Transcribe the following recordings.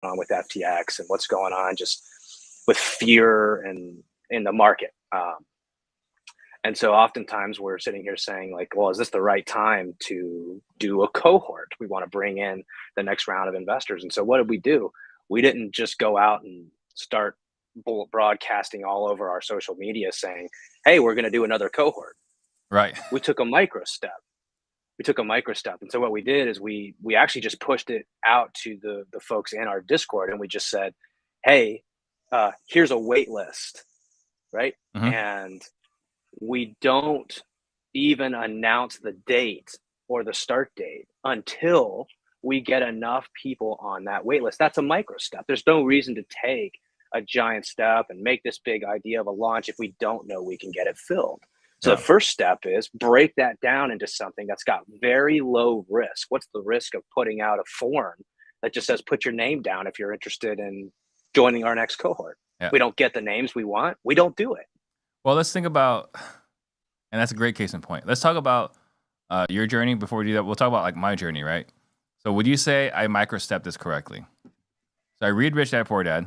on with FTX and what's going on just with fear and in the market. And so oftentimes we're sitting here saying like, well, is this the right time to do a cohort? We want to bring in the next round of investors. And so what did we do? We didn't just go out and start broadcasting all over our social media saying, hey, we're going to do another cohort. Right. We took a micro step. And so what we did is we actually just pushed it out to the folks in our Discord, and we just said, hey, here's a wait list, right? Mm-hmm. And we don't even announce the date or the start date until we get enough people on that wait list. That's a micro step. There's no reason to take a giant step and make this big idea of a launch if we don't know we can get it filled. So the first step is break that down into something that's got very low risk. What's the risk of putting out a form that just says, put your name down if you're interested in joining our next cohort? Yeah. We don't get the names we want. We don't do it. Well, let's think about, and that's a great case in point. Let's talk about your journey. Before we do that, we'll talk about like my journey, right? So would you say I micro-stepped this correctly? So I read Rich Dad Poor Dad.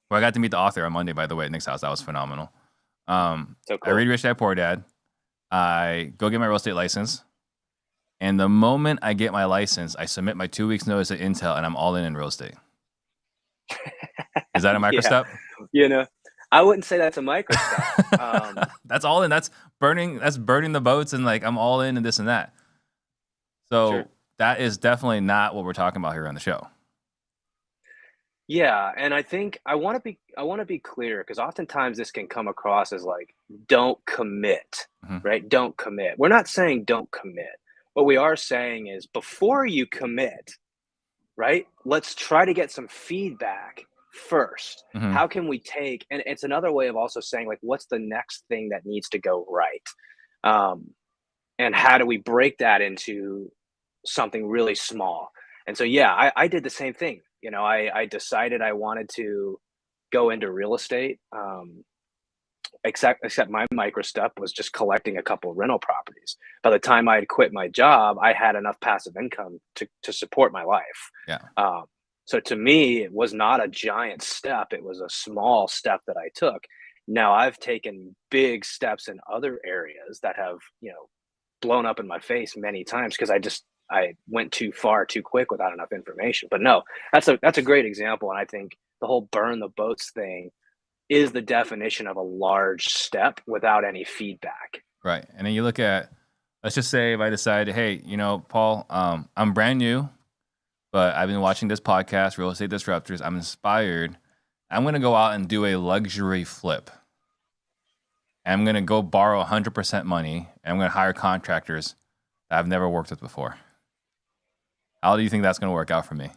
Well, I got to meet the author on Monday, by the way, at Nick's house. That was phenomenal. So cool. I read Rich Dad Poor Dad. I go get my real estate license. And the moment I get my license, I submit my 2 weeks notice at Intel, and I'm all in real estate. Is that a micro step? You know, I wouldn't say that's a micro step. That's all in. That's burning the boats, and like I'm all in and this and that. So that is definitely not what we're talking about here on the show. Yeah, and I think I want to be clear, because oftentimes this can come across as like, don't commit, right? Don't commit. We're not saying don't commit. What we are saying is, before you commit, right? Let's try to get some feedback first. How can we take, and it's another way of also saying like, what's the next thing that needs to go right? And how do we break that into something really small? And so, yeah, I did the same thing. You know, I decided I wanted to go into real estate, except my micro step was just collecting a couple of rental properties. By the time I had quit my job, I had enough passive income to support my life. Yeah. So to me, it was not a giant step. It was a small step that I took. Now I've taken big steps in other areas that have, you know, blown up in my face many times because I went too far too quick without enough information. But no, that's a great example. And I think the whole burn the boats thing is the definition of a large step without any feedback. Right. And then you look at, let's just say if I decide, hey, you know, Paul, I'm brand new, but I've been watching this podcast, Real Estate Disruptors. I'm inspired. I'm going to go out and do a luxury flip. I'm going to go borrow 100% money, and I'm going to hire contractors that I've never worked with before. How do you think that's going to work out for me?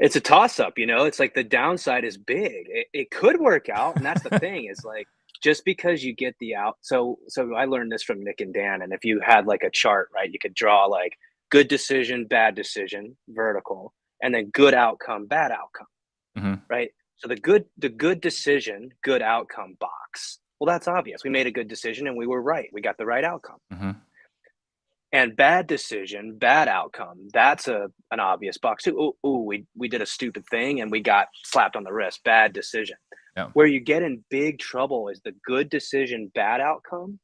It's a toss-up, you know. It's like the downside is big. It could work out, and that's the thing is like, just because you get the out. So I learned this from Nick and Dan, and if you had like a chart, right, you could draw like good decision, bad decision, vertical, and then good outcome, bad outcome, right? So the good decision, good outcome box. Well, that's obvious. We made a good decision and we were right. We got the right outcome. And bad decision, bad outcome. That's an obvious box too. We did a stupid thing and we got slapped on the wrist. Bad decision. Yeah. Where you get in big trouble is the good decision, bad outcome.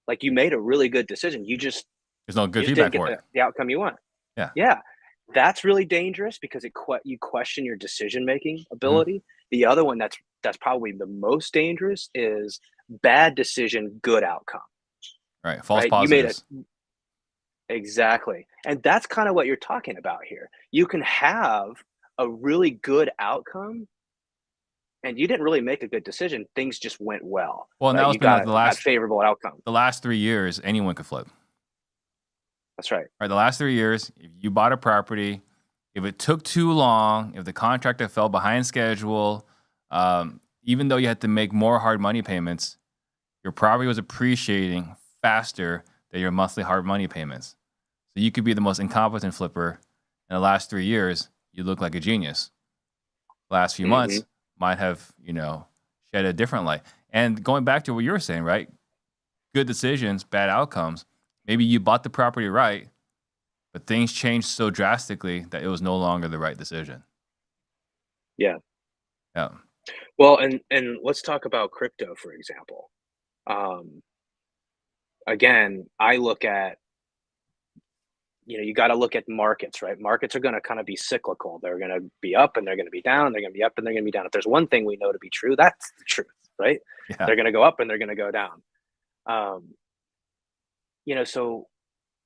Like you made a really good decision. There's no good feedback for it. The outcome you want. Yeah. That's really dangerous because you question your decision-making ability. The other one that's probably the most dangerous is bad decision, good outcome. Right. False positives. Exactly. And that's kind of what you're talking about here. You can have a really good outcome and you didn't really make a good decision. Things just went well. Well, and that was got a favorable outcome. The last 3 years, anyone could flip. That's right. Right. The last 3 years, if you bought a property, if it took too long, if the contractor fell behind schedule, even though you had to make more hard money payments, your property was appreciating faster than your monthly hard money payments. So you could be the most incompetent flipper in the last 3 years. You look like a genius. Last few months might have, shed a different light. And going back to what you were saying, right? Good decisions, bad outcomes. Maybe you bought the property right, but things changed so drastically that it was no longer the right decision. Yeah. Yeah. Well, and let's talk about crypto, for example. Um, Again, I look at, you got to look at markets, right? Markets are going to kind of be cyclical. They're going to be up and they're going to be down. They're going to be up and they're going to be down. If there's one thing we know to be true, that's the truth, right? Yeah. They're going to go up and they're going to go down. Um, so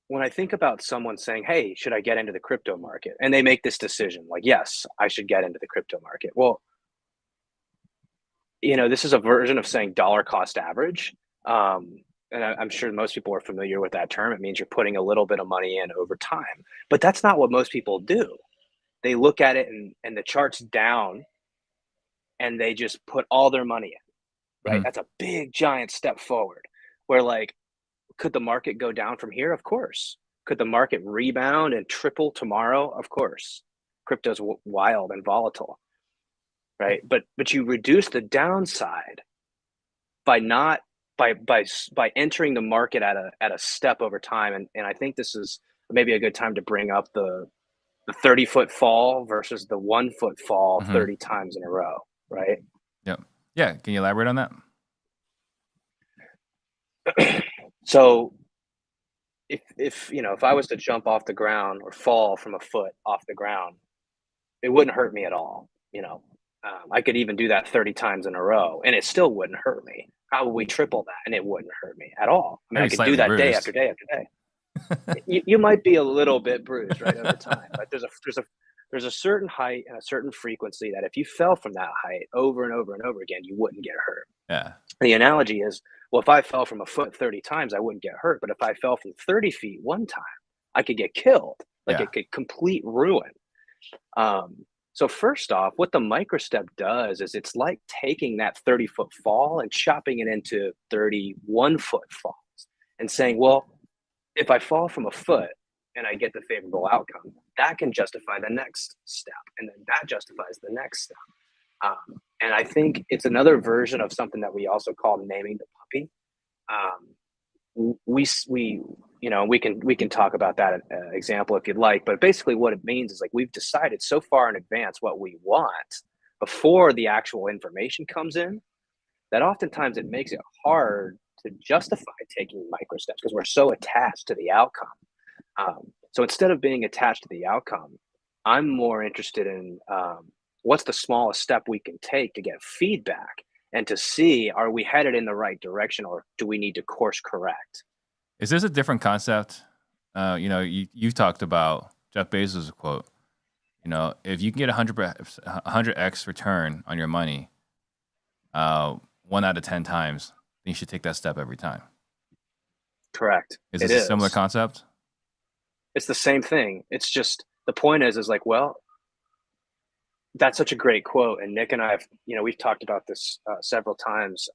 when I think about someone saying, "Hey, should I get into the crypto market?" and they make this decision, like, "Yes, I should get into the crypto market." Well, this is a version of saying dollar cost average. And I'm sure most people are familiar with that term. It means you're putting a little bit of money in over time. But that's not what most people do. They look at it and the chart's down and they just put all their money in, right? Mhm. That's a big, giant step forward. Where, like, could the market go down from here? Of course. Could the market rebound and triple tomorrow? Of course. Crypto's wild and volatile, right? But you reduce the downside by not by entering the market at a step over time. And I think this is maybe a good time to bring up the 30-foot fall versus the 1-foot fall Mhm. 30 times in a row, right? Yep. Yeah. Can you elaborate on that? So if I was to jump off the ground or fall from a foot off the ground, it wouldn't hurt me at all. I could even do that 30 times in a row and it still wouldn't hurt me. Probably triple that and it wouldn't hurt me at all. I mean, I Maybe could do slightly that day bruised. after day after day. You might be a little bit bruised, right, over time, but there's a certain height and a certain frequency that if you fell from that height over and over and over again, you wouldn't get hurt. Yeah. The analogy is, well, if I fell from a foot 30 times, I wouldn't get hurt, but if I fell from 30 feet one time, I could get killed, like Yeah. it could complete ruin. So first off, what the microstep does is it's like taking that 30-foot fall and chopping it into 31-foot falls and saying, well, if I fall from a foot and I get the favorable outcome, that can justify the next step. And then that justifies the next step. And I think it's another version of something that we also call naming the puppy. We can talk about that example if you'd like, but basically what it means is, like, we've decided so far in advance what we want before the actual information comes in, that oftentimes it makes it hard to justify taking micro steps because we're so attached to the outcome. So instead of being attached to the outcome, I'm more interested in what's the smallest step we can take to get feedback and to see, are we headed in the right direction or do we need to course correct? Is this a different concept? You've talked about Jeff Bezos' quote. If you can get 100x return on your money, 1 out of 10 times, then you should take that step every time. Correct. Is this a similar concept? It's the same thing. It's just, the point is like, well, that's such a great quote. And Nick and I have, we've talked about this several times.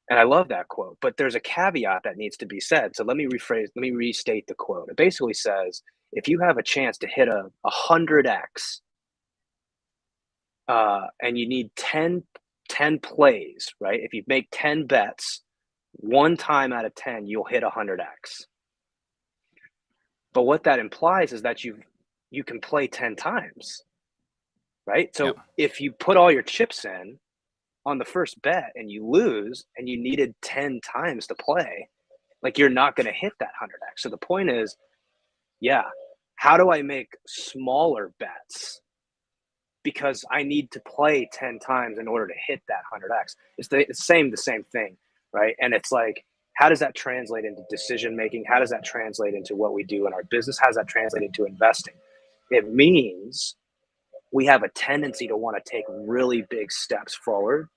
And I love that quote, but there's a caveat that needs to be said. So let me restate the quote. It basically says, if you have a chance to hit a 100x and you need 10 plays, right? If you make 10 bets, 1 time out of 10, you'll hit 100x. But what that implies is that you can play 10 times, right? So if you put all your chips in on the first bet and you lose and you needed 10 times to play, like, you're not going to hit that 100x. So the point is, how do I make smaller bets? Because I need to play 10 times in order to hit that 100x. It's the same thing, right? And it's like, how does that translate into decision making? How does that translate into what we do in our business? How does that translate into investing? It means we have a tendency to want to take really big steps forward.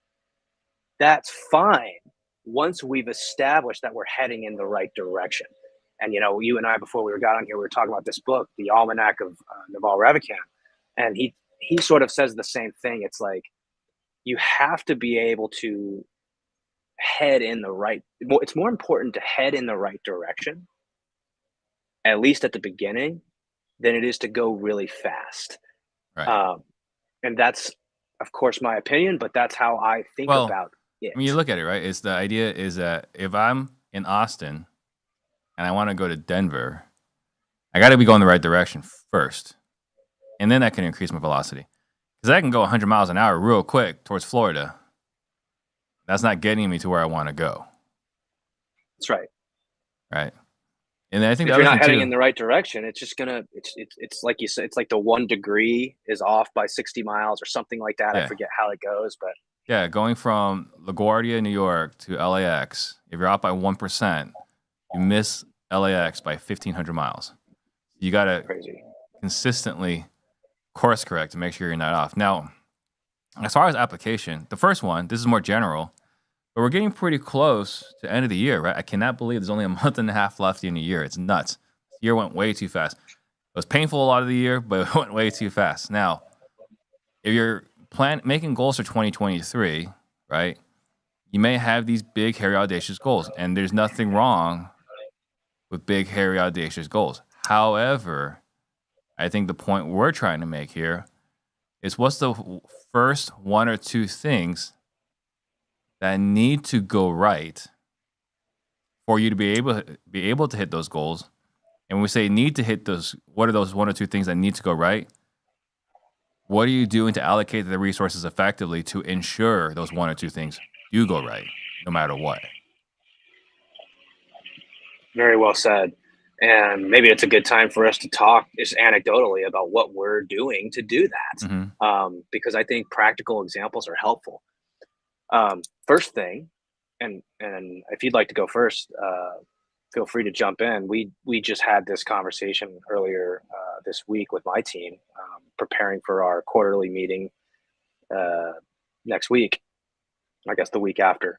That's fine once we've established that we're heading in the right direction. And, you and I, before we got on here, we were talking about this book, The Almanac of Naval Ravikant. And he sort of says the same thing. It's like, you have to be able to head in the right, it's more important to head in the right direction, at least at the beginning, than it is to go really fast. Right. And that's, of course, my opinion, but that's how I think about it. I mean, you look at it, right? It's the idea is that if I'm in Austin and I want to go to Denver, I got to be going the right direction first, and then I can increase my velocity. Because I can go 100 miles an hour real quick towards Florida. That's not getting me to where I want to go. That's right. Right. And then I think if the you're other not thing heading too. in the right direction, it's just gonna it's like you said, it's like the 1 degree is off by 60 miles or something like that. I Yeah. forget how it goes, but Yeah, going from LaGuardia, New York to LAX, if you're off by 1%, you miss LAX by 1,500 miles. You got to crazy. consistently course correct to make sure you're not off. Now, as far as application, the first one, this is more general, but we're getting pretty close to end of the year, right? I cannot believe there's only a month and a half left in the year. It's nuts. This year went way too fast. It was painful a lot of the year, but it went way too fast. Now, if you're making goals for 2023, right? You may have these big, hairy, audacious goals, and there's nothing wrong with big, hairy, audacious goals. However, I think the point we're trying to make here is what's the first one or two things that need to go right for you to be able to hit those goals. And when we say need to hit those, what are those one or two things that need to go right? What are you doing to allocate the resources effectively to ensure those one or two things do go right, no matter what? Very well said. And maybe it's a good time for us to talk just anecdotally about what we're doing to do that, because I think practical examples are helpful. First thing, and if you'd like to go first, feel free to jump in. We just had this conversation earlier this week with my team, preparing for our quarterly meeting next week. I guess the week after.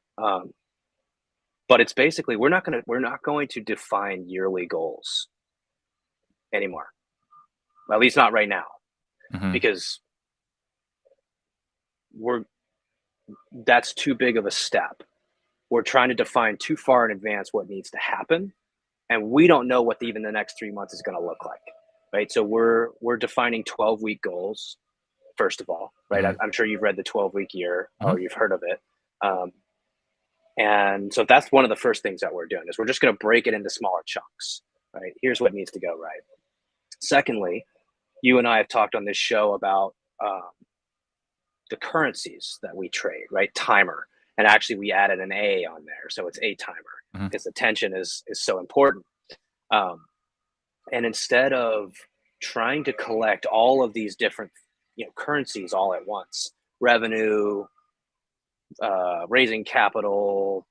But it's basically we're not going to define yearly goals anymore. At least not right now, because that's too big of a step. We're trying to define too far in advance what needs to happen, and we don't know what even the next 3 months is going to look like, right? So we're defining 12-week goals first of all, right? I'm sure you've read the 12-week year or you've heard of it. And so that's one of the first things that we're doing is we're just going to break it into smaller chunks, right? Here's what needs to go right. Secondly, you and I have talked on this show about the currencies that we trade, right? Timer. And actually we added an A on there. So it's a timer because attention is so important. And instead of trying to collect all of these different, currencies all at once, revenue, raising capital,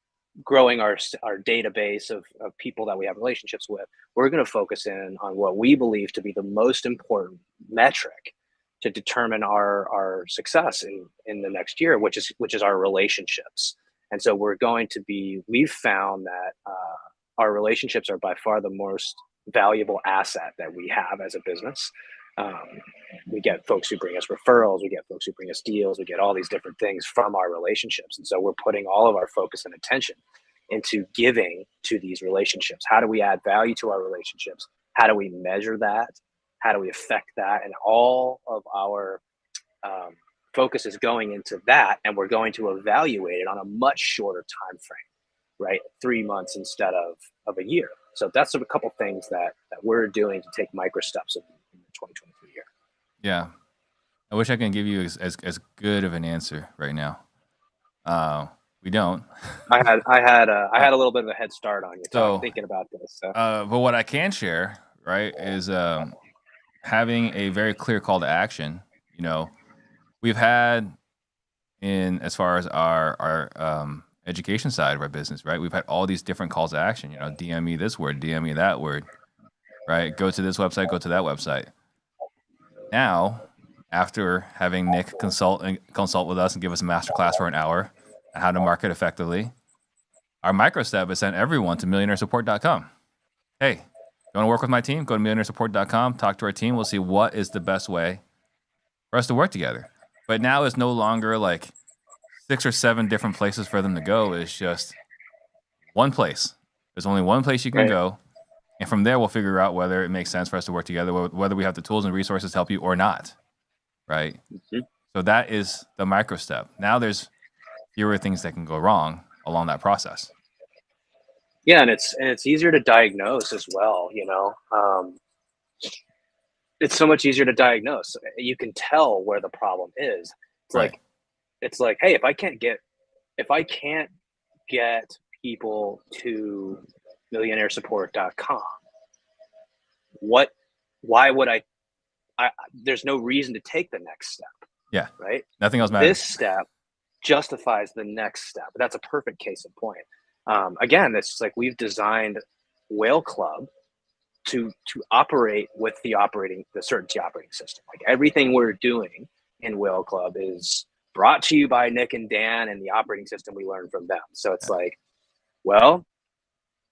growing our database of people that we have relationships with, we're going to focus in on what we believe to be the most important metric to determine our success in the next year, which is our relationships. And so we've found that our relationships are by far the most valuable asset that we have as a business. We get folks who bring us referrals, we get folks who bring us deals, we get all these different things from our relationships. And so we're putting all of our focus and attention into giving to these relationships. How do we add value to our relationships? How do we measure that? How do we affect that? And all of our focus is going into that, and we're going to evaluate it on a much shorter time frame, right? 3 months instead of a year. So that's a couple things that we're doing to take micro steps in the 2023 year. Yeah. I wish I can give you as good of an answer right now. We don't. I had a little bit of a head start on you thinking about this. So. But what I can share, right, is having a very clear call to action. We've had as far as our education side of our business, right? We've had all these different calls to action. DM me this word, DM me that word, right? Go to this website, go to that website. Now, after having Nick consult with us and give us a masterclass for an hour on how to market effectively, our micro step is send everyone to millionairesupport.com. Hey, you want to work with my team? Go to millionairesupport.com, talk to our team. We'll see what is the best way for us to work together. But now it's no longer like 6 or 7 different places for them to go. It's just one place. There's only one place you can go. And from there, we'll figure out whether it makes sense for us to work together, whether we have the tools and resources to help you or not, right? So that is the micro step. Now there's fewer things that can go wrong along that process. Yeah, and it's easier to diagnose as well. it's so much easier to diagnose. You can tell where the problem is. It's Right. like, hey, if I can't get people to millionairesupport.com, what why would I there's no reason to take the next step, Yeah. right? Nothing else This matters. step justifies the next step. That's a perfect case in point. Again, it's like we've designed Whale Club to operate with the Certainty operating system. Like everything we're doing in Whale Club is brought to you by Nick and Dan and the operating system we learned from them. So it's Yeah. like, well,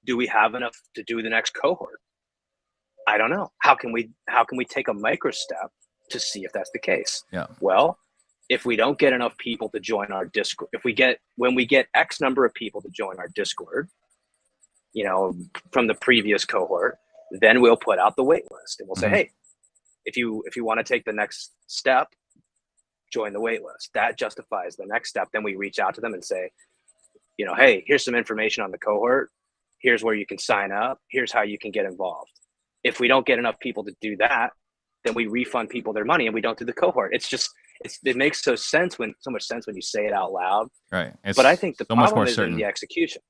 do we have enough to do the next cohort? I don't know. How can we take a micro step to see if that's the case? Yeah. Well, if we don't get enough people to join our Discord, when we get X number of people to join our Discord, from the previous cohort, then we'll put out the wait list and we'll say, hey, if you want to take the next step, join the wait list. That justifies the next step. Then we reach out to them and say, hey, here's some information on the cohort. Here's where you can sign up. Here's how you can get involved. If we don't get enough people to do that, then we refund people their money and we don't do the cohort. It makes so much sense when you say it out loud. Right. It's but I think the so much problem more is in certain. the execution.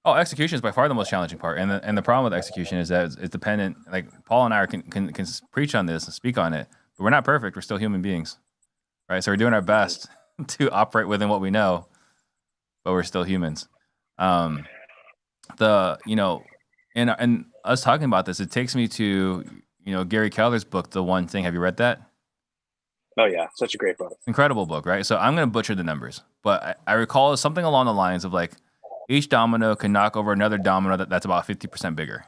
Oh, execution is by far the most challenging part, and the problem with execution is that it's dependent. Like Paul and I can preach on this and speak on it, but we're not perfect. We're still human beings, right? So we're doing our best to operate within what we know, but we're still humans. And us talking about this, it takes me to Gary Keller's book, The One Thing. Have you read that? Oh yeah, such a great book. Incredible book, right? So I'm going to butcher the numbers, but I recall something along the lines of like each domino can knock over another domino that's about 50% bigger,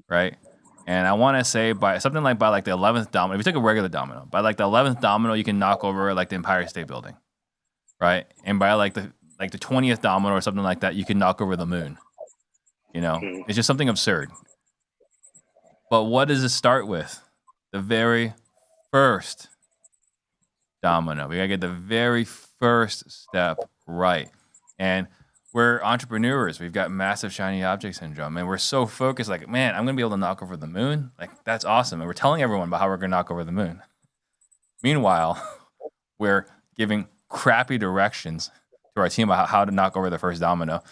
right? And I want to say by the 11th domino, if you take a regular domino, by like the 11th domino, you can knock over like the Empire State Building, right? And by like the 20th domino or something like that, you can knock over the moon. It's just something absurd. But what does it start with? The very first domino. We gotta get the very first step right. And we're entrepreneurs. We've got massive shiny object syndrome, and we're so focused. Like, man, I'm gonna be able to knock over the moon. Like, that's awesome. And we're telling everyone about how we're gonna knock over the moon. Meanwhile, we're giving crappy directions to our team about how to knock over the first domino,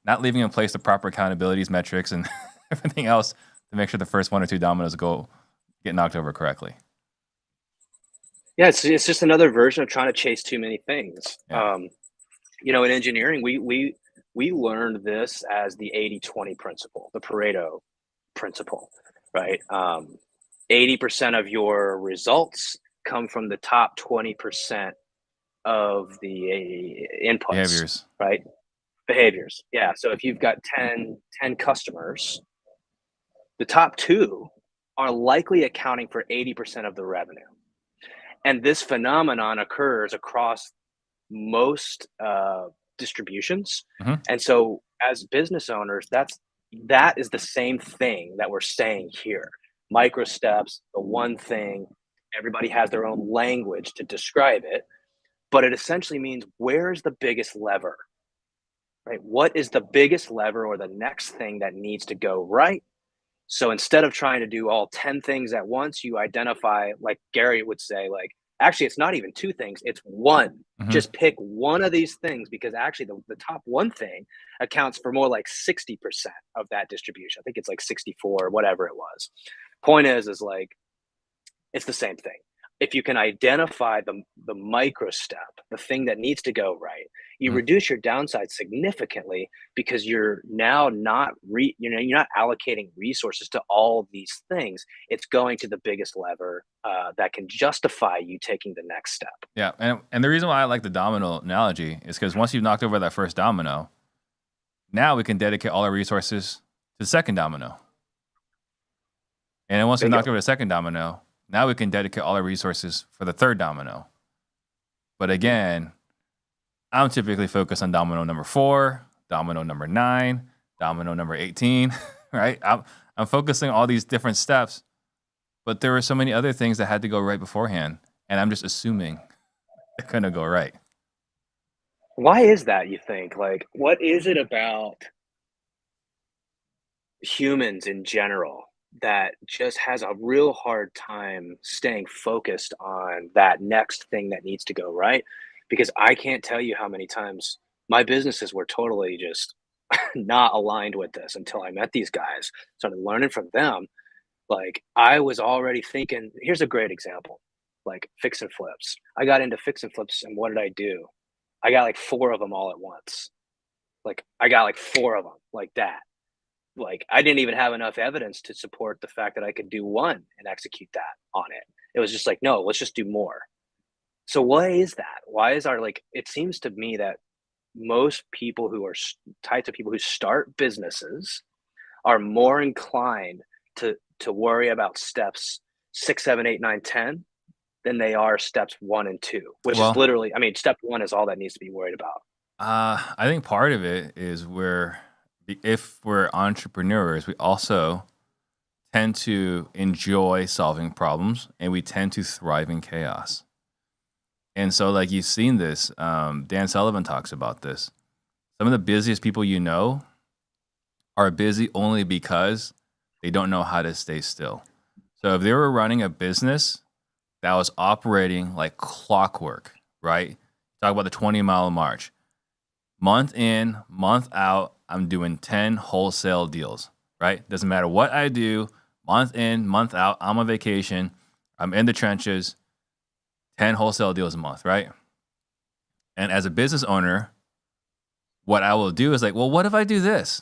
not leaving in place the proper accountabilities metrics and everything else to make sure the first 1 or 2 dominoes get knocked over correctly. Yeah, it's just another version of trying to chase too many things. Yeah. In engineering, we learned this as the 80-20 principle, the Pareto principle, right? 80% of your results come from the top 20% of the inputs. Behaviors. Right? Behaviors. Yeah. So if you've got 10 customers, the top 2 are likely accounting for 80% of the revenue. And this phenomenon occurs across most distributions. Mm-hmm. And so as business owners, that is the same thing that we're saying here. Micro steps, the one thing, everybody has their own language to describe it, but it essentially means where's the biggest lever, right? What is the biggest lever or the next thing that needs to go right? So instead of trying to do all 10 things at once, you identify, like Gary would say, like, actually, it's not even 2 things, it's one. Mm-hmm. Just pick one of these things because actually the top one thing accounts for more like 60% of that distribution. I think it's like 64, whatever it was. Point is like, it's the same thing. If you can identify the micro step, the thing that needs to go right, you reduce your downside significantly because you're now you're not allocating resources to all these things. It's going to the biggest lever that can justify you taking the next step. Yeah, and the reason why I like the domino analogy is because once you've knocked over that first domino, now we can dedicate all our resources to the second domino. And then once we've knocked over the second domino, now we can dedicate all our resources for the third domino. But again, I'm typically focused on domino number 4, domino number 9, domino number 18, right? I'm focusing on all these different steps, but there were so many other things that had to go right beforehand, and I'm just assuming they're going to go right. Why is that, you think? Like, what is it about humans in general that just has a real hard time staying focused on that next thing that needs to go right. Because I can't tell you how many times my businesses were totally just not aligned with this until I met these guys, started learning from them. Like I was already thinking, here's a great example, like fix and flips. I got into fix and flips, and what did I do? I got like four of them all at once. Like I got like four of them like that. Like I didn't even have enough evidence to support the fact that I could do one and execute that on it. It was just like, no, let's just do more. So why is that? Why is our like? It seems to me that most people who are types of people who start businesses are more inclined to worry about steps 6, 7, 8, 9, 10 than they are steps 1 and 2, which is Well, literally, I mean, step 1 is all that needs to be worried about. I think part of it is if we're entrepreneurs, we also tend to enjoy solving problems and we tend to thrive in chaos. And so, like you've seen this, Dan Sullivan talks about this. Some of the busiest people you know are busy only because they don't know how to stay still. So if they were running a business that was operating like clockwork, right? Talk about the 20-mile march. Month in, month out, I'm doing 10 wholesale deals, right? Doesn't matter what I do, month in, month out, I'm on vacation, I'm in the trenches, 10 wholesale deals a month, right? And as a business owner, what I will do is like, well, what if I do this?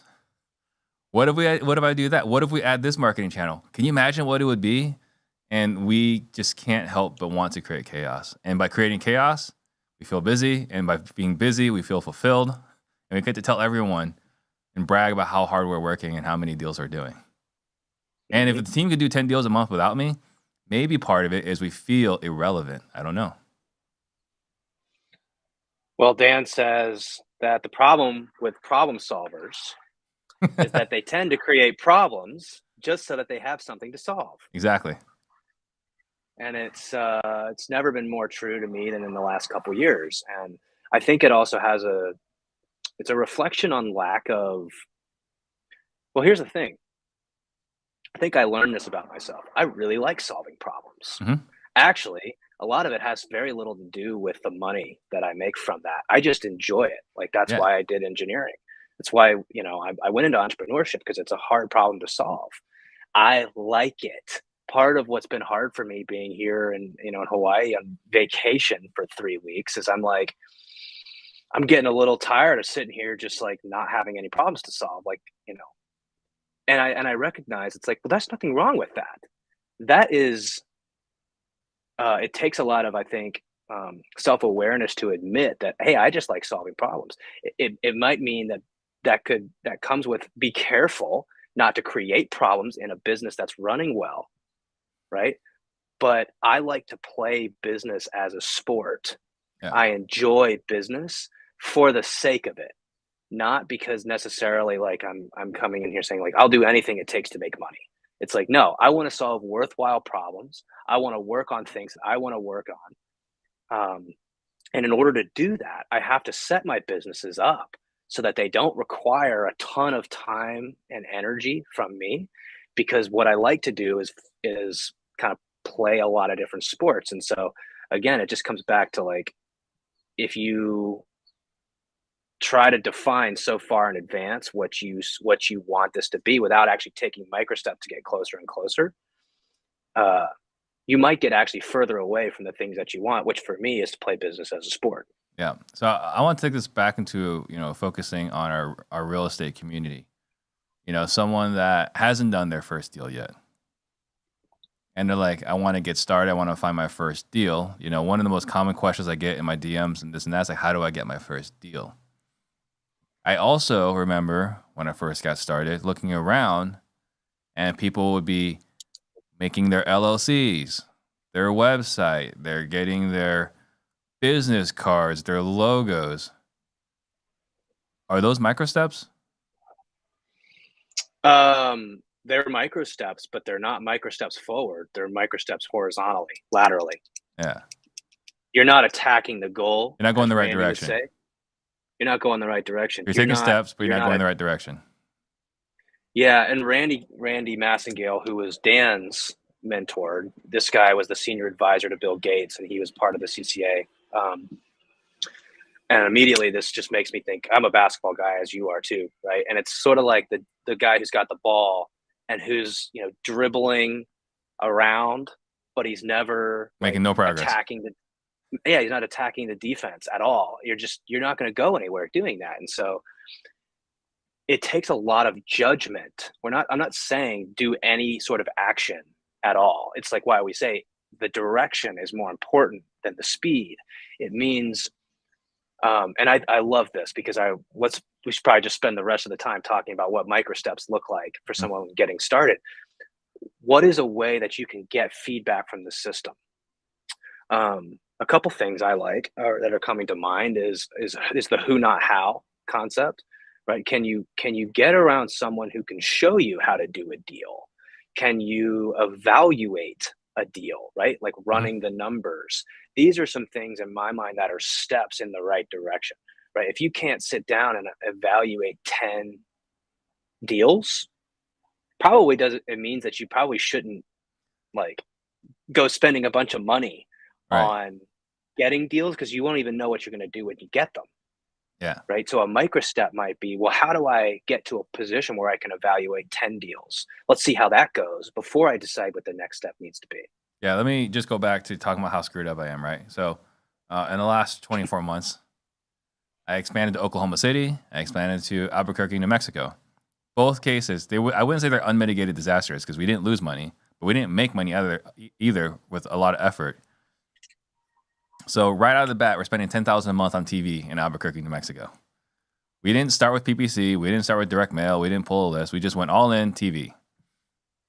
What if I do that? What if we add this marketing channel? Can you imagine what it would be? And we just can't help but want to create chaos. And by creating chaos, we feel busy. And by being busy, we feel fulfilled. And we get to tell everyone and brag about how hard we're working and how many deals we're doing. And if the team could do 10 deals a month without me, maybe part of it is we feel irrelevant. I don't know. Well, Dan says that the problem with problem solvers is that they tend to create problems just so that they have something to solve. Exactly. And it's never been more true to me than in the last couple years. And I think it also has it's a reflection on lack of. Well, here's the thing. I think I learned this about myself. I really like solving problems. Mm-hmm. Actually, a lot of it has very little to do with the money that I make from that. I just enjoy it. Like that's why I did engineering. That's why, I went into entrepreneurship because it's a hard problem to solve. I like it. Part of what's been hard for me being here in Hawaii on vacation for 3 weeks is I'm like, I'm getting a little tired of sitting here just like not having any problems to solve. Like, and I recognize it's like, well, that's nothing wrong with that. That is, it takes a lot of, I think, self-awareness to admit that, hey, I just like solving problems. It might mean that comes with be careful not to create problems in a business that's running well, right? But I like to play business as a sport. Yeah. I enjoy business for the sake of it, not because necessarily like I'm coming in here saying like I'll do anything it takes to make money. It's like, no, I want to solve worthwhile problems. I want to work on things that I want to work on. And in order to do that, I have to set my businesses up so that they don't require a ton of time and energy from me, because what I like to do is kind of play a lot of different sports. And so again, it just comes back to like, if you try to define so far in advance what you want this to be without actually taking micro steps to get closer and closer, you might get actually further away from the things that you want, which for me is to play business as a sport. Yeah. So I want to take this back into, focusing on our real estate community. Someone that hasn't done their first deal yet. And they're like, I want to get started. I want to find my first deal. One of the most common questions I get in my DMs and this and that's like, how do I get my first deal? I also remember when I first got started looking around and people would be making their LLCs, their website, they're getting their business cards, their logos. Are those micro steps? They're micro steps, but they're not micro steps forward. They're micro steps horizontally, laterally. Yeah. You're not attacking the goal. You're not going the right direction. You're not going the right direction. You're taking steps, but you're not going the right direction. Yeah, and Randy Massengale, who was Dan's mentor, this guy was the senior advisor to Bill Gates, and he was part of the CCA. And immediately, this just makes me think. I'm a basketball guy, as you are too, right? And it's sort of like the guy who's got the ball and who's dribbling around, but he's never Making like no progress. attacking the. Yeah, he's not attacking the defense at all. You're not going to go anywhere doing that, and so it takes a lot of judgment. I'm not saying do any sort of action at all. It's like why we say the direction is more important than the speed. It means, and I love this because we should probably just spend the rest of the time talking about what micro steps look like for someone getting started. What is a way that you can get feedback from the system? A couple things I like that are coming to mind is the who not how concept, right? Can you get around someone who can show you how to do a deal? Can you evaluate a deal, right? Like running the numbers. These are some things in my mind that are steps in the right direction, right? If you can't sit down and evaluate 10 deals, probably doesn't it means that you probably shouldn't like go spending a bunch of money Right. on getting deals because you won't even know what you're going to do when you get them. Yeah. Right. So a micro step might be, well, how do I get to a position where I can evaluate 10 deals? Let's see how that goes before I decide what the next step needs to be. Yeah. Let me just go back to talking about how screwed up I am, right? So in the last 24 months, I expanded to Oklahoma City. I expanded to Albuquerque, New Mexico. Both cases, I wouldn't say they're unmitigated disasters because we didn't lose money, but we didn't make money either with a lot of effort. So right out of the bat, we're spending $10,000 a month on TV in Albuquerque, New Mexico. We didn't start with PPC. We didn't start with direct mail. We didn't pull a list. We just went all in TV.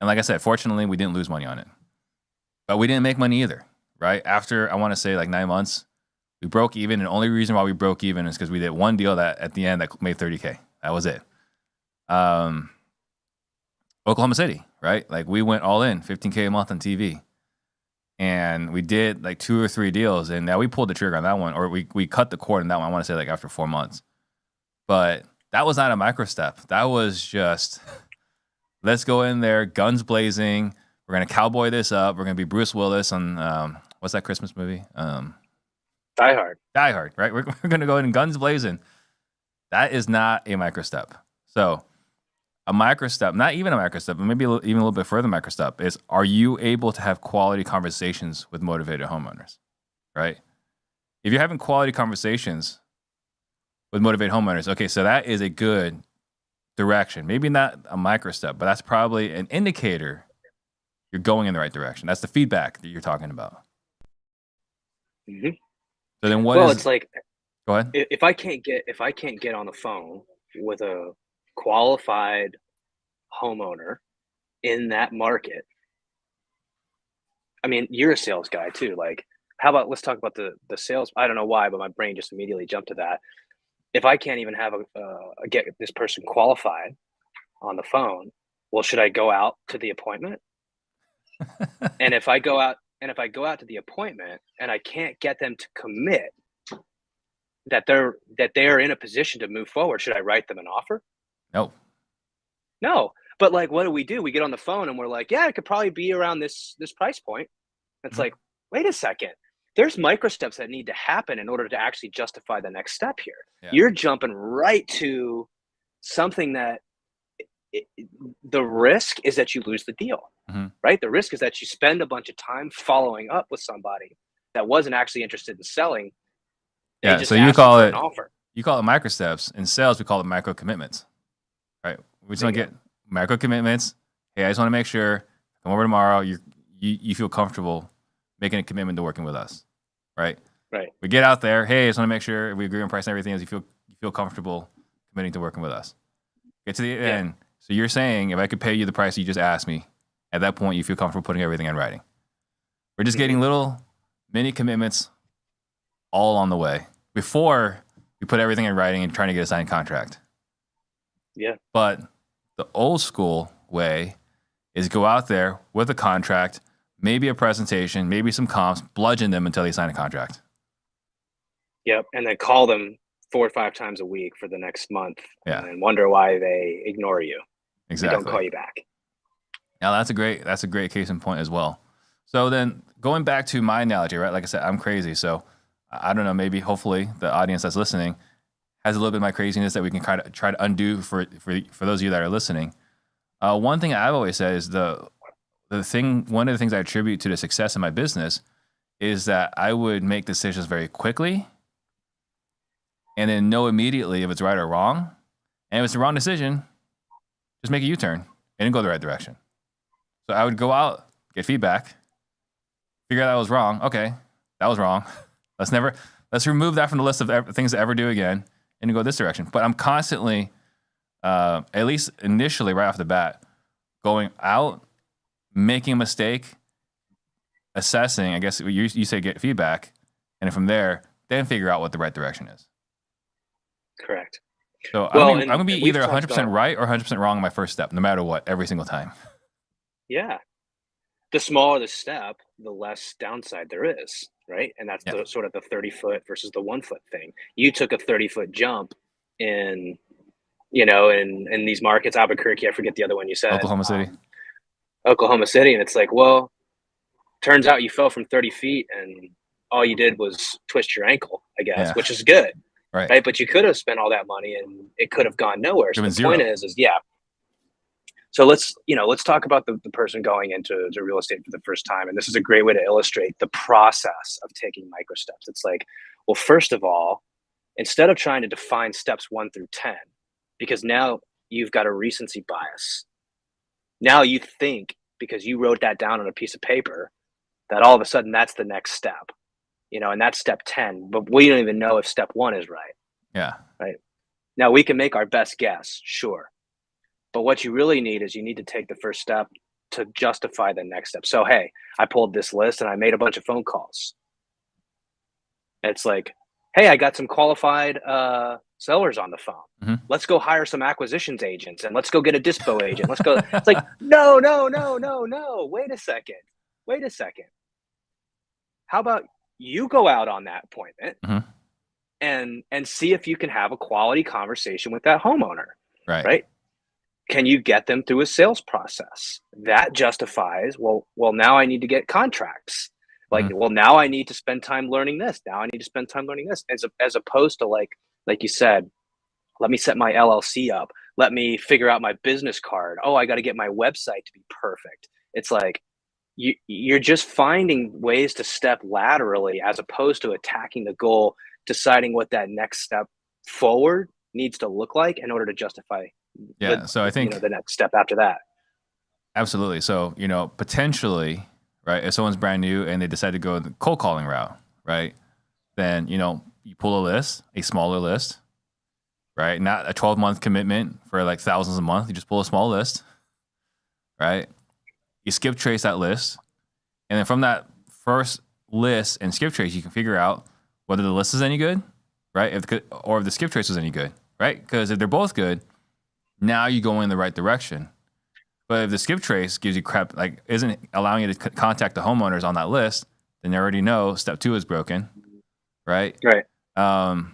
And like I said, fortunately, we didn't lose money on it. But we didn't make money either, right? After, I want to say like 9 months, we broke even. And the only reason why we broke even is because we did one deal that at the end that made $30K. That was it. Oklahoma City, right? Like we went all in, $15K a month on TV. And we did like 2 or 3 deals. And now we pulled the trigger on that one, or we cut the cord on that one. I want to say like after 4 months. But that was not a micro step. That was just, let's go in there, guns blazing. We're going to cowboy this up. We're going to be Bruce Willis on, what's that Christmas movie? Die Hard. Die Hard, right? We're going to go in guns blazing. That is not a micro step. So a micro step, not even a micro step, but maybe even a little bit further micro step is, are you able to have quality conversations with motivated homeowners, right? If you're having quality conversations with motivated homeowners, okay, so that is a good direction. Maybe not a micro step, but that's probably an indicator you're going in the right direction. That's the feedback that you're talking about. Mm-hmm. So then it's like, go ahead. If I can't get on the phone with a qualified homeowner in that market, I mean, you're a sales guy too. Like, how about let's talk about the sales. I don't know why, but my brain just immediately jumped to that. If I can't even have get this person qualified on the phone, well, should I go out to the appointment? And if I go out to the appointment and I can't get them to commit that they're in a position to move forward, should I write them an offer? No. But like, what do? We get on the phone and we're like, yeah, it could probably be around this price point. It's like, wait a second. There's micro steps that need to happen in order to actually justify the next step here. Yeah. You're jumping right to something that the risk is that you lose the deal, right? The risk is that you spend a bunch of time following up with somebody that wasn't actually interested in selling. Yeah, so you call it an offer. You call it micro steps. In sales, we call it micro commitments, right? We just want to get micro commitments. Hey, I just want to make sure, come over tomorrow, you feel comfortable making a commitment to working with us, right? Right. We get out there. Hey, I just want to make sure we agree on price and everything. As you feel comfortable committing to working with us. Get to the end. So you're saying if I could pay you the price you just asked me, at that point you feel comfortable putting everything in writing. We're just getting little mini commitments all on the way before we put everything in writing and trying to get a signed contract. Yeah. But the old school way is go out there with a contract, maybe a presentation, maybe some comps, bludgeon them until they sign a contract. Yep. And then call them 4 or 5 times a week for the next month and wonder why they ignore you. and don't Exactly. call you back. Now that's a great case in point as well. So then going back to my analogy, right? Like I said, I'm crazy. So I don't know, maybe hopefully the audience that's listening has a little bit of my craziness that we can try to undo for those of you that are listening. One thing I've always said is one of the things I attribute to the success of my business is that I would make decisions very quickly and then know immediately if it's right or wrong. And if it's the wrong decision, just make a U-turn and go the right direction. So I would go out, get feedback, figure out that was wrong. Okay, that was wrong. Let's remove that from the list of things to ever do again and go this direction. But I'm constantly, at least initially right off the bat, going out, making a mistake, assessing, I guess you say get feedback, and then from there, then figure out what the right direction is. Correct. So Well, I'm gonna be we've either talked 100% about, right or 100% wrong on my first step, no matter what, every single time. yeah, the smaller the step, the less downside there is, right? And that's Yeah. the sort of the 30-foot versus the 1-foot thing. You took a 30-foot jump in, in these markets, Albuquerque, I forget the other one you said, Oklahoma City. Oklahoma City, and it's like, well, turns out you fell from 30 feet and all you did was twist your ankle, I guess, Yeah. which is good, Right. right? But you could have spent all that money and it could have gone nowhere. So the point is yeah. So let's talk about the person going into real estate for the first time. And this is a great way to illustrate the process of taking micro steps. It's like, well, first of all, instead of trying to define steps 1 through 10, because now you've got a recency bias. Now you think, because you wrote that down on a piece of paper, that all of a sudden that's the next step, and that's step 10, but we don't even know if step 1 is right. Yeah. Right. Now we can make our best guess, sure. But what you really need is you need to take the first step to justify the next step. So, hey, I pulled this list and I made a bunch of phone calls. It's like, hey, I got some qualified sellers on the phone. Mm-hmm. Let's go hire some acquisitions agents and let's go get a dispo agent. Let's go. It's like, no. Wait a second. How about you go out on that appointment and see if you can have a quality conversation with that homeowner, right? Can you get them through a sales process? That justifies, well, now I need to get contracts. Like, well, now I need to spend time learning this. Now I need to spend time learning this. As opposed to like you said, let me set my LLC up. Let me figure out my business card. Oh, I got to get my website to be perfect. It's like, you're just finding ways to step laterally as opposed to attacking the goal, deciding what that next step forward needs to look like in order to justify so I think the next step after that. Absolutely. So, potentially, right, if someone's brand new and they decide to go the cold calling route, right, then, you pull a list, a smaller list, right? Not a 12-month commitment for like thousands a month. You just pull a small list, right? You skip trace that list. And then from that first list and skip trace, you can figure out whether the list is any good, right? Or if the skip trace was any good, right? Because if they're both good, now you go in the right direction. But if the skip trace gives you crap, like isn't allowing you to contact the homeowners on that list, then you already know step 2 is broken, right? Right. Well,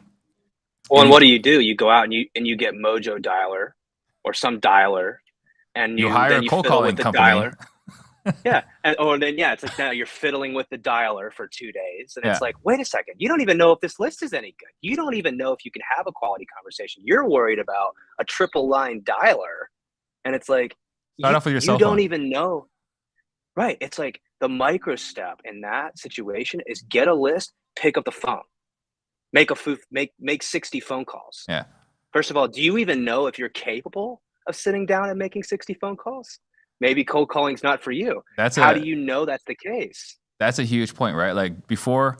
and what do? You go out and you get Mojo Dialer or some dialer, and you hire a cold calling company. Dialer. Yeah, it's like now you're fiddling with the dialer for 2 days, and it's like, wait a second, you don't even know if this list is any good. You don't even know if you can have a quality conversation. You're worried about a triple line dialer, and it's like, start off with your cell phone. You don't even know. Right. It's like the micro step in that situation is get a list, pick up the phone, make 60 phone calls. Yeah. First of all, do you even know if you're capable of sitting down and making 60 phone calls? Maybe cold calling's not for you. How do you know that's the case? That's a huge point, right? Like before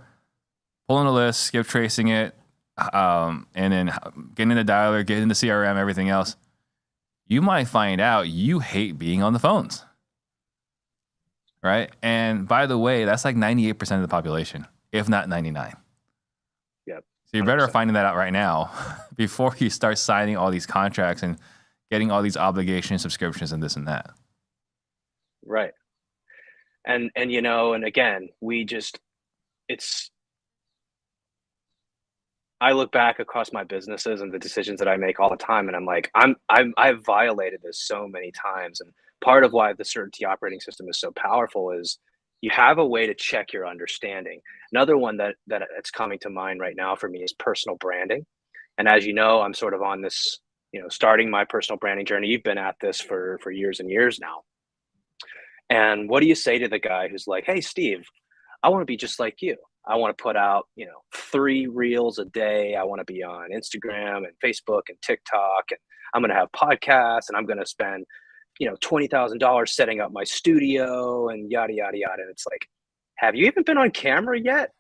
pulling a list, skip tracing it, and then getting in the dialer, getting in the CRM, everything else, you might find out you hate being on the phones, right? And by the way, that's like 98% of the population, if not 99. Yep. So you're better finding that out right now before you start signing all these contracts and getting all these obligations, subscriptions, and this and that. Right. And again, I look back across my businesses and the decisions that I make all the time, and I'm like, I've violated this so many times. And part of why the certainty operating system is so powerful is you have a way to check your understanding. Another one that it's coming to mind right now for me is personal branding. And as you know, I'm sort of on this, starting my personal branding journey. You've been at this for years and years now. And what do you say to the guy who's like, "Hey, Steve, I want to be just like you. I want to put out, 3 reels a day. I want to be on Instagram and Facebook and TikTok, and I'm going to have podcasts, and I'm going to spend, $20,000 setting up my studio and yada yada yada." And it's like, have you even been on camera yet?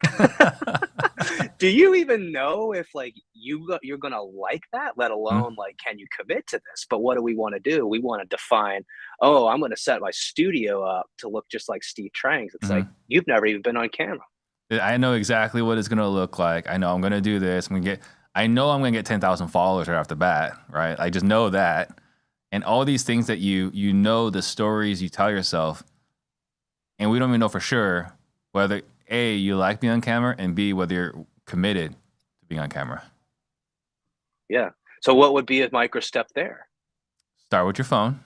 Do you even know if like you're gonna like that, let alone like can you commit to this? But what do we want to do? We want to define, oh, I'm gonna set my studio up to look just like Steve Trangs. It's like you've never even been on camera. I know exactly what it's gonna look like. I know I'm gonna do this. I know I'm gonna get 10,000 followers right off the bat, right? I just know that, and all these things that you know, the stories you tell yourself, and we don't even know for sure whether A, you like being on camera, and B, whether you're committed to being on camera. Yeah. So what would be a micro step there? Start with your phone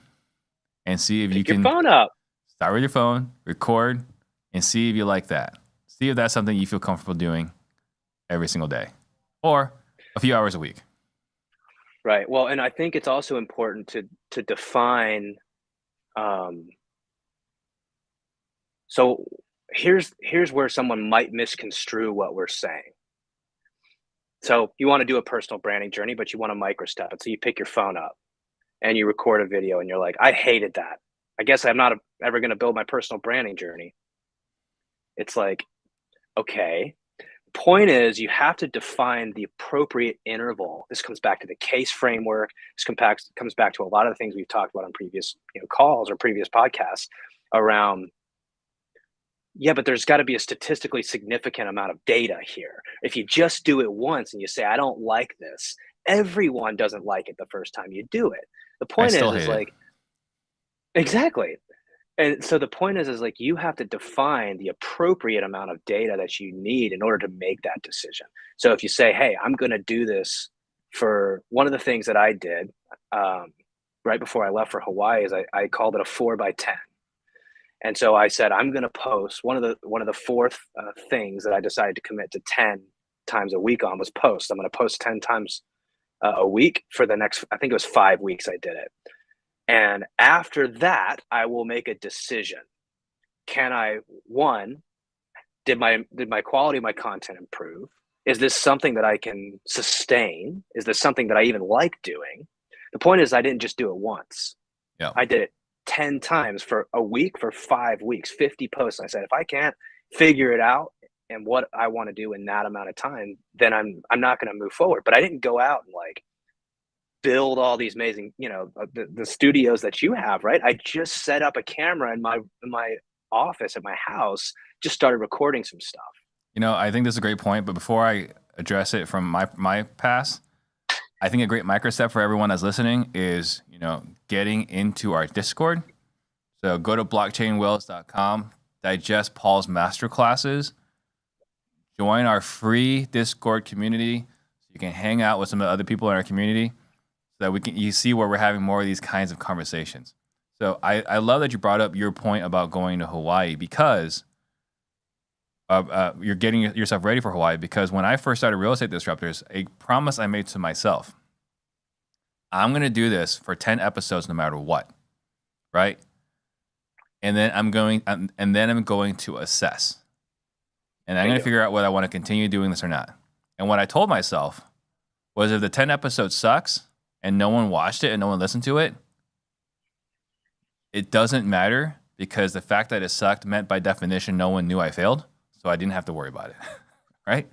and see if you Pick can your phone up. start with your phone, record, and see if you like that. See if that's something you feel comfortable doing every single day or a few hours a week. Right. Well, and I think it's also important to define. So here's where someone might misconstrue what we're saying. So you want to do a personal branding journey, but you want to micro step it. So you pick your phone up and you record a video, and you're like, I hated that. I guess I'm not ever going to build my personal branding journey. It's like, okay. Point is, you have to define the appropriate interval. This comes back to the case framework. This comes back to a lot of the things we've talked about on previous calls or previous podcasts around. Yeah, but there's got to be a statistically significant amount of data here. If you just do it once and you say, I don't like this, everyone doesn't like it the first time you do it. The I point still is hate it. like, exactly. And so the point is like you have to define the appropriate amount of data that you need in order to make that decision. So if you say, hey, I'm going to do this for one of the things that I did right before I left for Hawaii is I called it a 4x10. And so I said, I'm going to post one of the fourth things that I decided to commit to 10 times a week on was post. I'm going to post 10 times a week for the next, I think it was 5 weeks I did it. And after that, I will make a decision. Can I, one, did my quality of my content improve? Is this something that I can sustain? Is this something that I even like doing? The point is I didn't just do it once. Yeah. I did it 10 times for a week, for 5 weeks, 50 posts. And I said, if I can't figure it out and what I want to do in that amount of time, then I'm not going to move forward. But I didn't go out and like build all these amazing, the studios that you have, right? I just set up a camera in my office at my house, just started recording some stuff. I think this is a great point, but before I address it from my past, I think a great micro step for everyone that's listening is, getting into our Discord. So go to blockchainwells.com, digest Paul's masterclasses, join our free Discord community so you can hang out with some of the other people in our community so that you see where we're having more of these kinds of conversations. So I love that you brought up your point about going to Hawaii because you're getting yourself ready for Hawaii, because when I first started Real Estate Disruptors, a promise I made to myself, I'm going to do this for 10 episodes no matter what, right? And then I'm going to assess. And I'm going to figure out whether I want to continue doing this or not. And what I told myself was if the 10 episodes sucks and no one watched it and no one listened to it, it doesn't matter, because the fact that it sucked meant by definition no one knew I failed. So I didn't have to worry about it, right?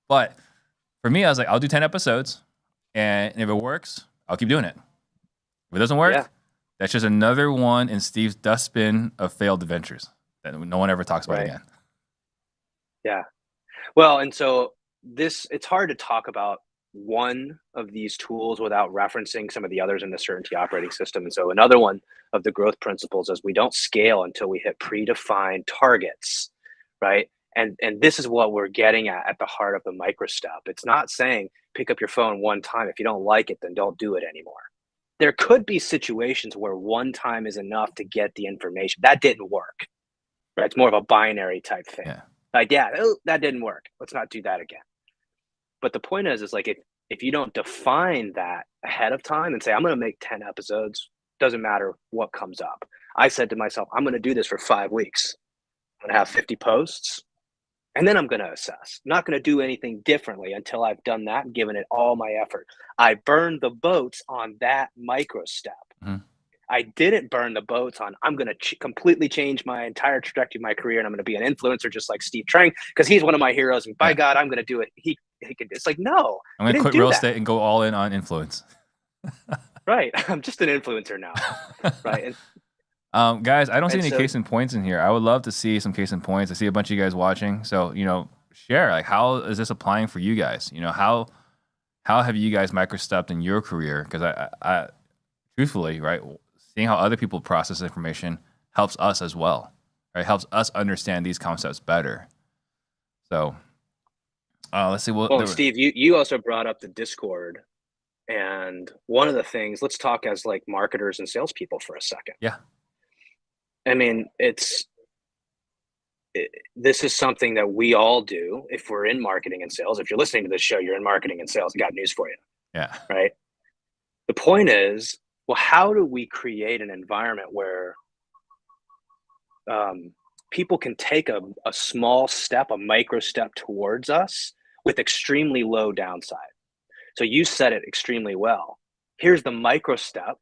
But for me, I was like, I'll do 10 episodes, and if it works, I'll keep doing it. If it doesn't work, that's just another one in Steve's dustbin of failed adventures that no one ever talks about again. Yeah. Well, and so it's hard to talk about one of these tools without referencing some of the others in the Certainty operating system. And so another one of the growth principles is we don't scale until we hit predefined targets, right? And this is what we're getting at the heart of the micro step. It's not saying pick up your phone one time. If you don't like it, then don't do it anymore. There could be situations where one time is enough to get the information. That didn't work. Right? It's more of a binary type thing. Yeah. Like, yeah, that didn't work. Let's not do that again. But the point is like if you don't define that ahead of time and say, I'm going to make 10 episodes, doesn't matter what comes up. I said to myself, I'm going to do this for 5 weeks. I'm going to have 50 posts, and then I'm going to assess. I'm not going to do anything differently until I've done that and given it all my effort. I burned the boats on that micro step. Mm-hmm. I didn't burn the boats on, I'm going to completely change my entire trajectory of my career, and I'm going to be an influencer just like Steve Trang, because he's one of my heroes, and by God, I'm going to do it. He could. It's like, no. I'm going to quit real estate and go all in on influence. Right. I'm just an influencer now. Right. And, guys, I don't see any case in points in here. I would love to see some case in points. I see a bunch of you guys watching. So, share, like, how is this applying for you guys? How have you guys microstepped in your career? Because I truthfully, right, seeing how other people process information helps us as well, right? Helps us understand these concepts better. So, let's see. Well, Steve, you also brought up the Discord, and one of the things. Let's talk as like marketers and salespeople for a second. Yeah. I mean, this is something that we all do if we're in marketing and sales. If you're listening to this show, you're in marketing and sales. I got news for you. Yeah. Right. The point is, well, how do we create an environment where people can take a small step, a micro step towards us with extremely low downside? So you said it extremely well. Here's the micro step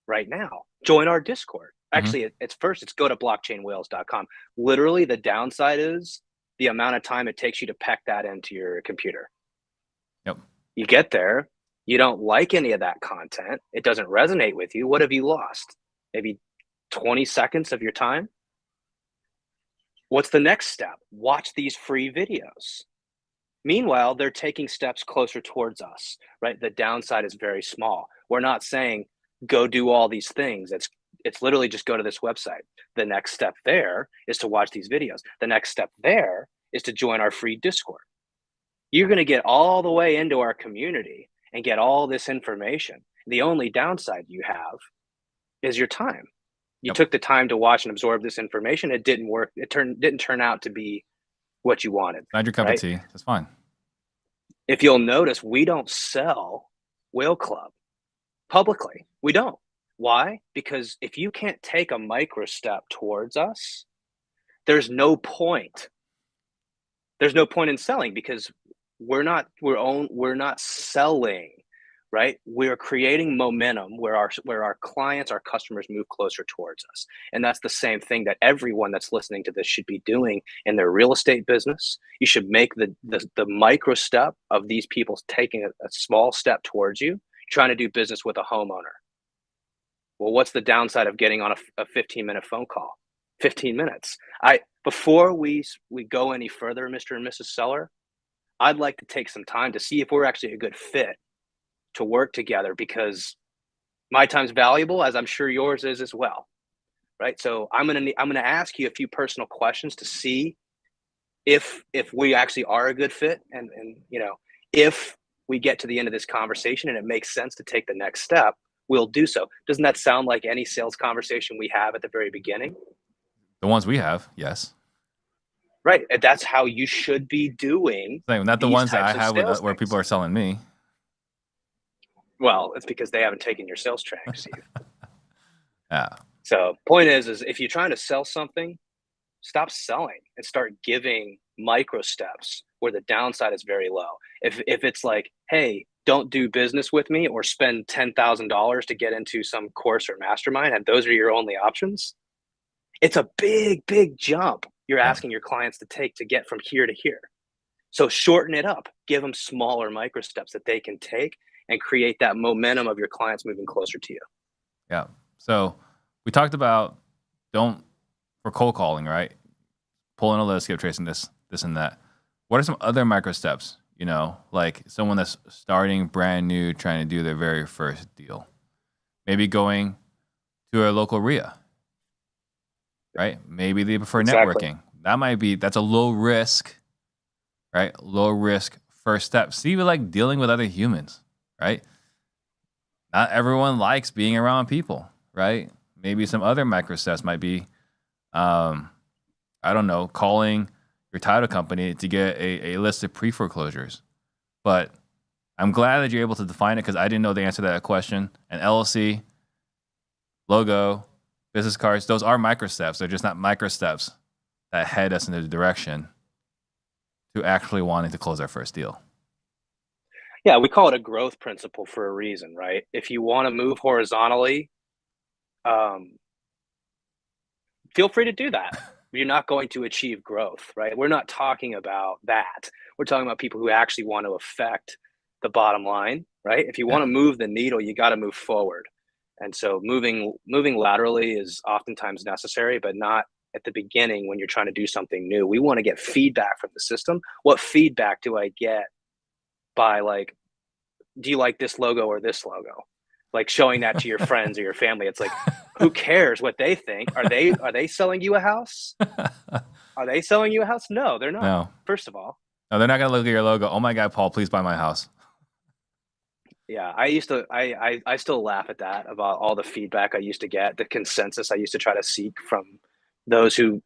right now. Join our Discord. Actually, it's go to blockchainwhales.com. Literally, the downside is the amount of time it takes you to peck that into your computer. Yep. You get there, you don't like any of that content. It doesn't resonate with you. What have you lost? Maybe 20 seconds of your time? What's the next step? Watch these free videos. Meanwhile, they're taking steps closer towards us, right? The downside is very small. We're not saying go do all these things. It's literally just go to this website. The next step there is to watch these videos. The next step there is to join our free Discord. You're going to get all the way into our community and get all this information. The only downside you have is your time. You took the time to watch and absorb this information. It didn't work. It didn't turn out to be what you wanted. Not your cup of tea. That's fine. If you'll notice, we don't sell Whale Club publicly. We don't. Why? Because if you can't take a micro step towards us, there's no point. There's no point in selling, because we're not selling, right? We're creating momentum where our clients, our customers move closer towards us. And that's the same thing that everyone that's listening to this should be doing in their real estate business. You should make the micro step of these people taking a small step towards you, trying to do business with a homeowner. Well, what's the downside of getting on a 15-minute phone call? 15 minutes. Before we go any further, Mr. and Mrs. Seller, I'd like to take some time to see if we're actually a good fit to work together, because my time's valuable, as I'm sure yours is as well. Right? So I'm gonna ask you a few personal questions to see if we actually are a good fit, and if we get to the end of this conversation and it makes sense to take the next step, we'll do so. Doesn't that sound like any sales conversation we have at the very beginning? The ones we have, yes. Right. And that's how you should be doing. Not the ones that I have where people are selling me. Well, it's because they haven't taken your sales training, Steve. Yeah. So point is if you're trying to sell something, stop selling and start giving micro steps where the downside is very low. If it's like, hey, don't do business with me or spend $10,000 to get into some course or mastermind, and those are your only options, it's a big, big jump you're asking your clients to take to get from here to here. So shorten it up. Give them smaller micro steps that they can take and create that momentum of your clients moving closer to you. Yeah. So we talked about for cold calling, right? Pulling a list, skip tracing this and that. What are some other micro steps? Like someone that's starting brand new, trying to do their very first deal. Maybe going to a local RIA, right? Maybe they prefer networking. That's a low risk, right? Low risk first step. See, like dealing with other humans, right? Not everyone likes being around people, right? Maybe some other micro steps might be, I don't know, calling your title company to get a list of pre-foreclosures. But I'm glad that you're able to define it because I didn't know the answer to that question. An LLC, logo, business cards, those are micro steps. They're just not micro steps that head us in the direction to actually wanting to close our first deal. Yeah, we call it a growth principle for a reason, right? If you want to move horizontally, feel free to do that. You're not going to achieve growth, right? We're not talking about that. We're talking about people who actually want to affect the bottom line, right? If you want to move the needle, you got to move forward. And so moving laterally is oftentimes necessary, but not at the beginning when you're trying to do something new. We want to get feedback from the system. What feedback do I get by, like, do you like this logo or this logo? Like showing that to your friends or your family. It's like, who cares what they think? Are they selling you a house? Are they selling you a house? No, they're not. No. First of all. No, they're not going to look at your logo. Oh my God, Paul, please buy my house. Yeah, I still laugh at that, about all the feedback I used to get, the consensus I used to try to seek from those who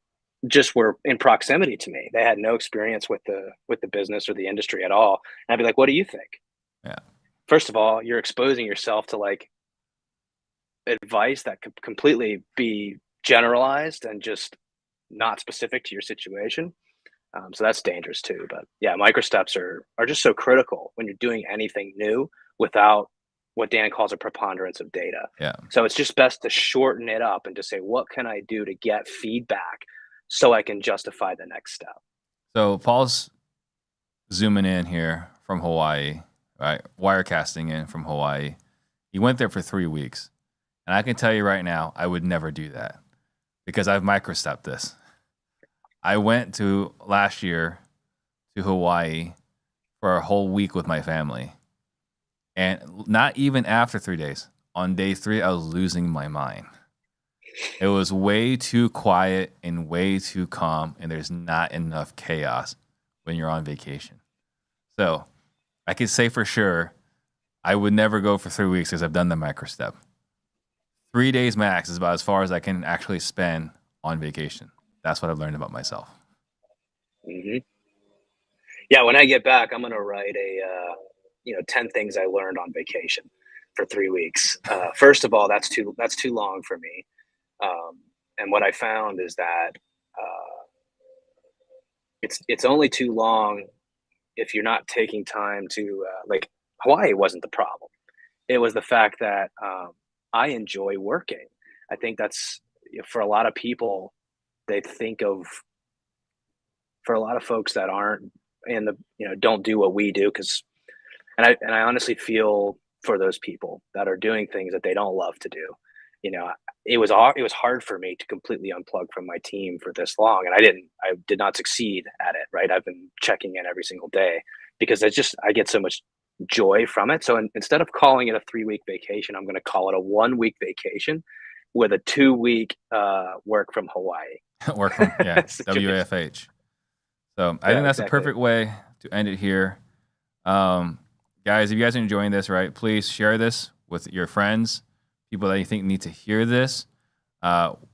just were in proximity to me. They had no experience with the business or the industry at all. And I'd be like, what do you think? Yeah. First of all, you're exposing yourself to like advice that could completely be generalized and just not specific to your situation. So that's dangerous too. But yeah, micro steps are just so critical when you're doing anything new without what Dan calls a preponderance of data. Yeah. So it's just best to shorten it up and to say, what can I do to get feedback so I can justify the next step? So Paul's zooming in here from Hawaii, right? Wirecasting in from Hawaii. He went there for 3 weeks. And I can tell you right now, I would never do that because I've microstepped this. I went to last year to Hawaii for a whole week with my family. And not even after 3 days. On day 3, I was losing my mind. It was way too quiet and way too calm, and there's not enough chaos when you're on vacation. So I can say for sure, I would never go for 3 weeks because I've done the microstep. 3 days max is about as far as I can actually spend on vacation. That's what I've learned about myself. Mm-hmm. Yeah, when I get back, I'm going to write 10 things I learned on vacation for 3 weeks. First of all, that's too long for me. And what I found is that it's only too long if you're not taking time to like Hawaii wasn't the problem. It was the fact that I enjoy working. I think that's, for a lot of people, they think of, for a lot of folks that aren't in the, don't do what we do, and I honestly feel for those people that are doing things that they don't love to do. It was hard for me to completely unplug from my team for this long, and I did not succeed at it. Right, I've been checking in every single day because I get so much joy from it. So instead of calling it a 3-week vacation, I'm going to call it a 1-week vacation with a 2-week work from Hawaii. Work from WAFH. So I think that's exactly a perfect way to end it here. Guys, if you guys are enjoying this, right, please share this with your friends, people that you think need to hear this.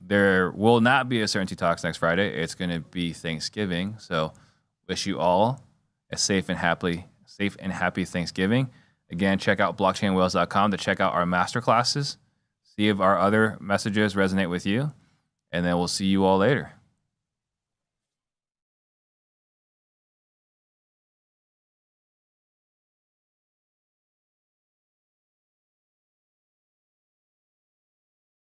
There will not be a Certainty Talks next Friday. It's going to be Thanksgiving. So wish you all a safe and happy Thanksgiving. Again, check out blockchainwhales.com to check out our masterclasses. See if our other messages resonate with you. And then we'll see you all later.